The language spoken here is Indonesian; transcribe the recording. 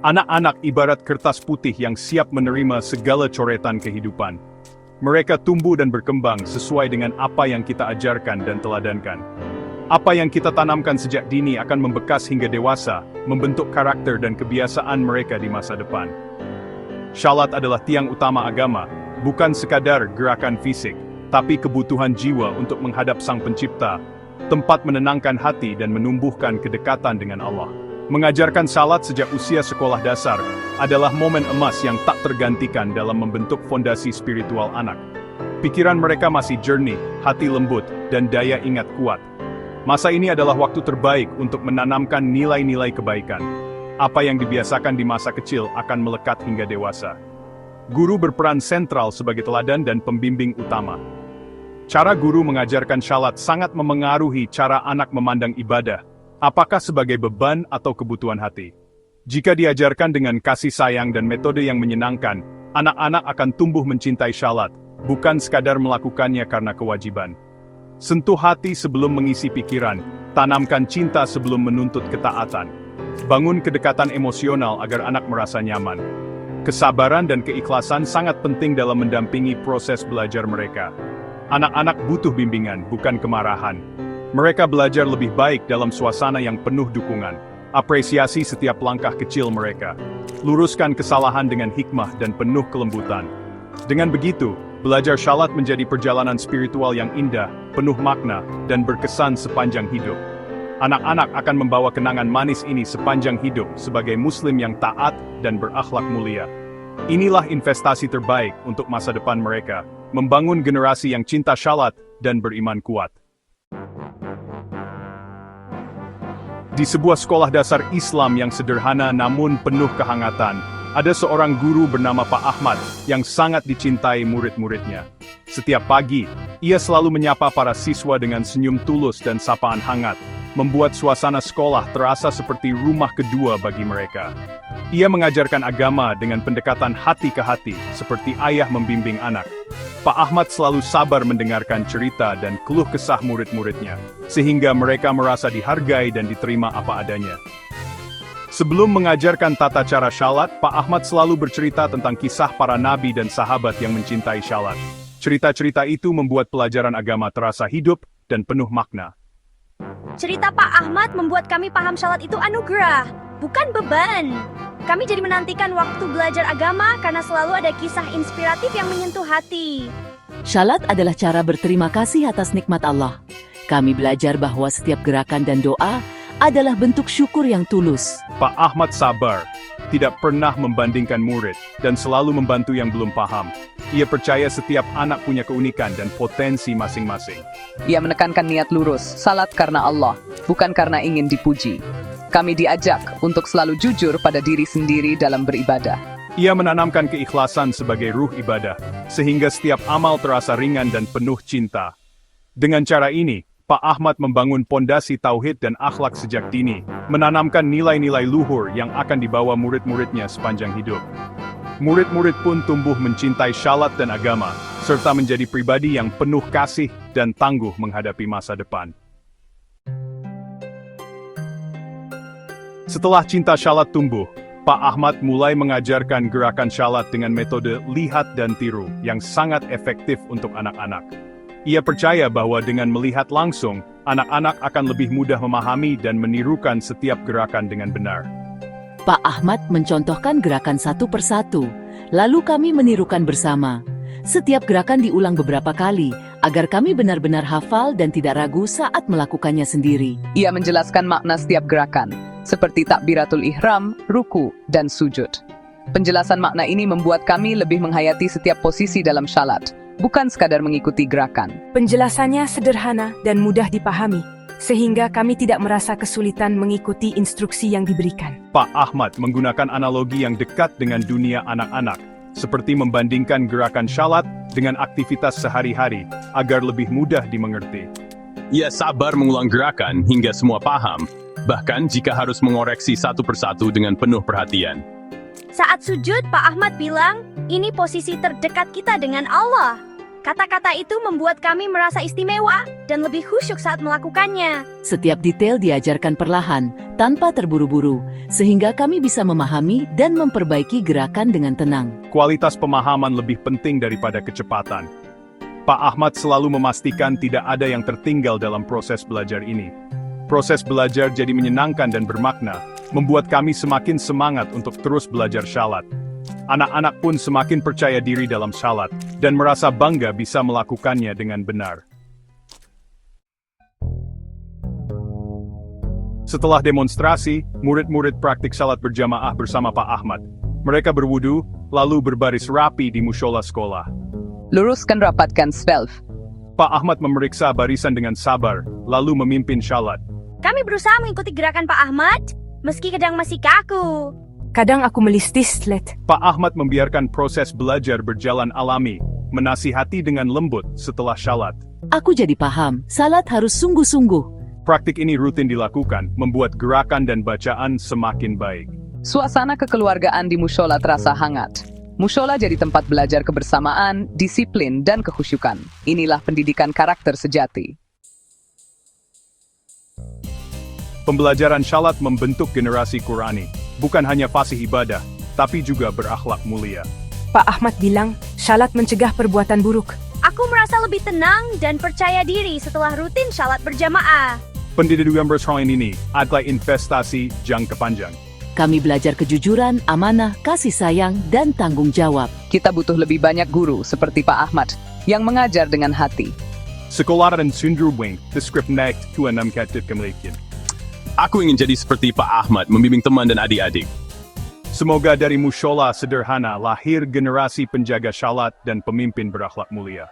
Anak-anak ibarat kertas putih yang siap menerima segala coretan kehidupan. Mereka tumbuh dan berkembang sesuai dengan apa yang kita ajarkan dan teladankan. Apa yang kita tanamkan sejak dini akan membekas hingga dewasa, membentuk karakter dan kebiasaan mereka di masa depan. Shalat adalah tiang utama agama, bukan sekadar gerakan fisik, tapi kebutuhan jiwa untuk menghadap Sang Pencipta, tempat menenangkan hati dan menumbuhkan kedekatan dengan Allah. Mengajarkan salat sejak usia sekolah dasar adalah momen emas yang tak tergantikan dalam membentuk fondasi spiritual anak. Pikiran mereka masih jernih, hati lembut, dan daya ingat kuat. Masa ini adalah waktu terbaik untuk menanamkan nilai-nilai kebaikan. Apa yang dibiasakan di masa kecil akan melekat hingga dewasa. Guru berperan sentral sebagai teladan dan pembimbing utama. Cara guru mengajarkan salat sangat memengaruhi cara anak memandang ibadah. Apakah sebagai beban atau kebutuhan hati? Jika diajarkan dengan kasih sayang dan metode yang menyenangkan, anak-anak akan tumbuh mencintai salat, bukan sekadar melakukannya karena kewajiban. Sentuh hati sebelum mengisi pikiran, tanamkan cinta sebelum menuntut ketaatan. Bangun kedekatan emosional agar anak merasa nyaman. Kesabaran dan keikhlasan sangat penting dalam mendampingi proses belajar mereka. Anak-anak butuh bimbingan, bukan kemarahan. Mereka belajar lebih baik dalam suasana yang penuh dukungan. Apresiasi setiap langkah kecil mereka. Luruskan kesalahan dengan hikmah dan penuh kelembutan. Dengan begitu, belajar salat menjadi perjalanan spiritual yang indah, penuh makna, dan berkesan sepanjang hidup. Anak-anak akan membawa kenangan manis ini sepanjang hidup sebagai muslim yang taat dan berakhlak mulia. Inilah investasi terbaik untuk masa depan mereka, membangun generasi yang cinta salat dan beriman kuat. Di sebuah sekolah dasar Islam yang sederhana namun penuh kehangatan, ada seorang guru bernama Pak Ahmad yang sangat dicintai murid-muridnya. Setiap pagi, ia selalu menyapa para siswa dengan senyum tulus dan sapaan hangat, membuat suasana sekolah terasa seperti rumah kedua bagi mereka. Ia mengajarkan agama dengan pendekatan hati ke hati, seperti ayah membimbing anak. Pak Ahmad selalu sabar mendengarkan cerita dan keluh kesah murid-muridnya, sehingga mereka merasa dihargai dan diterima apa adanya. Sebelum mengajarkan tata cara salat, Pak Ahmad selalu bercerita tentang kisah para nabi dan sahabat yang mencintai salat. Cerita-cerita itu membuat pelajaran agama terasa hidup dan penuh makna. Cerita Pak Ahmad membuat kami paham salat itu anugerah, bukan beban. Kami jadi menantikan waktu belajar agama karena selalu ada kisah inspiratif yang menyentuh hati. Salat adalah cara berterima kasih atas nikmat Allah. Kami belajar bahwa setiap gerakan dan doa adalah bentuk syukur yang tulus. Pak Ahmad sabar, tidak pernah membandingkan murid, dan selalu membantu yang belum paham. Ia percaya setiap anak punya keunikan dan potensi masing-masing. Ia menekankan niat lurus, salat karena Allah, bukan karena ingin dipuji. Kami diajak untuk selalu jujur pada diri sendiri dalam beribadah. Ia menanamkan keikhlasan sebagai ruh ibadah, sehingga setiap amal terasa ringan dan penuh cinta. Dengan cara ini, Pak Ahmad membangun pondasi tauhid dan akhlak sejak dini, menanamkan nilai-nilai luhur yang akan dibawa murid-muridnya sepanjang hidup. Murid-murid pun tumbuh mencintai salat dan agama, serta menjadi pribadi yang penuh kasih dan tangguh menghadapi masa depan. Setelah cinta salat tumbuh, Pak Ahmad mulai mengajarkan gerakan salat dengan metode lihat dan tiru yang sangat efektif untuk anak-anak. Ia percaya bahwa dengan melihat langsung, anak-anak akan lebih mudah memahami dan menirukan setiap gerakan dengan benar. Pak Ahmad mencontohkan gerakan satu persatu, lalu kami menirukan bersama. Setiap gerakan diulang beberapa kali, agar kami benar-benar hafal dan tidak ragu saat melakukannya sendiri. Ia menjelaskan makna setiap gerakan, seperti takbiratul ihram, ruku, dan sujud. Penjelasan makna ini membuat kami lebih menghayati setiap posisi dalam salat, bukan sekadar mengikuti gerakan. Penjelasannya sederhana dan mudah dipahami, sehingga kami tidak merasa kesulitan mengikuti instruksi yang diberikan. Pak Ahmad menggunakan analogi yang dekat dengan dunia anak-anak, seperti membandingkan gerakan salat dengan aktivitas sehari-hari, agar lebih mudah dimengerti. Ia sabar mengulang gerakan hingga semua paham, bahkan jika harus mengoreksi satu persatu dengan penuh perhatian. Saat sujud, Pak Ahmad bilang, ini posisi terdekat kita dengan Allah. Kata-kata itu membuat kami merasa istimewa dan lebih khusyuk saat melakukannya. Setiap detail diajarkan perlahan, tanpa terburu-buru, sehingga kami bisa memahami dan memperbaiki gerakan dengan tenang. Kualitas pemahaman lebih penting daripada kecepatan. Pak Ahmad selalu memastikan tidak ada yang tertinggal dalam proses belajar ini. Proses belajar jadi menyenangkan dan bermakna, membuat kami semakin semangat untuk terus belajar syalat. Anak-anak pun semakin percaya diri dalam syalat, dan merasa bangga bisa melakukannya dengan benar. Setelah demonstrasi, murid-murid praktik salat berjamaah bersama Pak Ahmad. Mereka berwudu, lalu berbaris rapi di mushola sekolah. Luruskan rapatkan self. Pak Ahmad memeriksa barisan dengan sabar, lalu memimpin syalat. Kami berusaha mengikuti gerakan Pak Ahmad, meski kadang masih kaku. Kadang aku melistis, Let. Pak Ahmad membiarkan proses belajar berjalan alami, menasihati dengan lembut setelah syalat. Aku jadi paham, salat harus sungguh-sungguh. Praktik ini rutin dilakukan, membuat gerakan dan bacaan semakin baik. Suasana kekeluargaan di mushola terasa hangat. Mushola jadi tempat belajar kebersamaan, disiplin, dan kekhusyukan. Inilah pendidikan karakter sejati. Pembelajaran syalat membentuk generasi Qurani, bukan hanya fasih ibadah, tapi juga berakhlak mulia. Pak Ahmad bilang, syalat mencegah perbuatan buruk. Aku merasa lebih tenang dan percaya diri setelah rutin syalat berjamaah. Pendidikan bersama ini adalah investasi jangka panjang. Kami belajar kejujuran, amanah, kasih sayang, dan tanggung jawab. Kita butuh lebih banyak guru seperti Pak Ahmad, yang mengajar dengan hati. Sekolah dan Sundruwing, deskrip naik 26 katit kemilikan. Aku ingin jadi seperti Pak Ahmad, membimbing teman dan adik-adik. Semoga dari mushola sederhana lahir generasi penjaga syalat dan pemimpin berakhlak mulia.